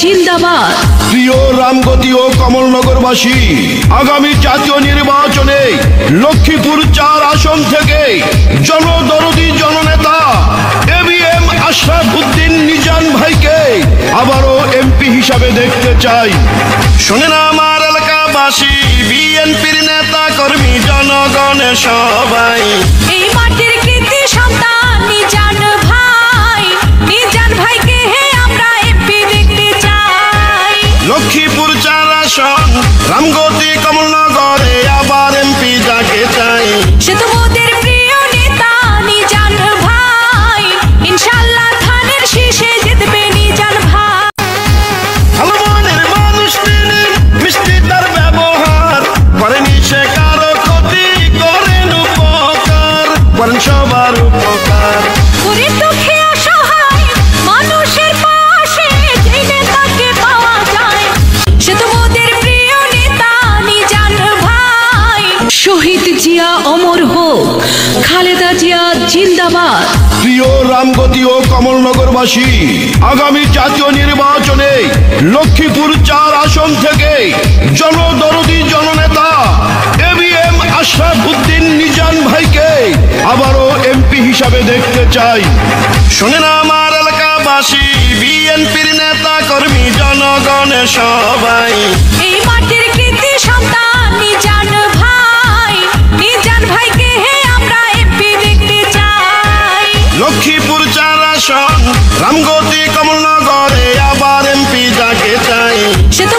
জিন্দাবাদ। প্রিয় রামগতি ও কমলনগরবাসী, আগামী জাতীয় নির্বাচনে লক্ষ্মীপুর 4 আসন থেকে জনদরদী জননেতা ABM আশরাফ উদ্দিন নিজান ভাইকে আবারও MP হিসাবে দেখতে চাই। শোনেন আমার এলাকাবাসী, বিএনপির নেতা কর্মী জনগণের সবাই, এই মাটির কৃতি সন্তান নিজান ভাই, নিজান ভাইকে আমরা MP দেখতে চাই। লক্ষ্মীপুর 4 আসন রামগতি কমলনগরে আবার MP যাকে চাই। সে তো মোদের প্রিয় নেতা নিজান ভাই, ইনশাআল্লাহ ধানের শীষে জিতবে নিজান ভাই। ভালো মনের মানুষ তিনি, মিষ্টি তার ব্যবহার, করেনি সে কারো ক্ষতি, করেন উপকার, করেন সবার উপকার। গরিব দুঃখী অসহায় মানুষের পাশে যে নেতাকে পাওয়া যায়, সে তো মোদের প্রিয় নেতা নিজান ভাই। শহীদ জিয়া অমর হোক, খালেদা জিয়া জিন্দাবাদ। প্রিয় রামগতি ও কমলনগরবাসী, আগামী জাতীয় নির্বাচনে লক্ষ্মীপুর 4 আসন থেকে জনদরদী জননেতা ABM আশরাফ উদ্দিন নিজান ভাইকে আবারও MP হিসাবে দেখতে চাই। শোনেন আমার এলাকাবাসী, বিএনপির নেতা কর্মী জনগণের সবাই, এই মাটির কৃতি সন্তান নিজান ভাই, নিজান ভাইকে আমরা MP দেখতে চাই। লক্ষ্মীপুর 4 আসন রামগতি কমলনগরে আবার MP যাকে চাই। সে তো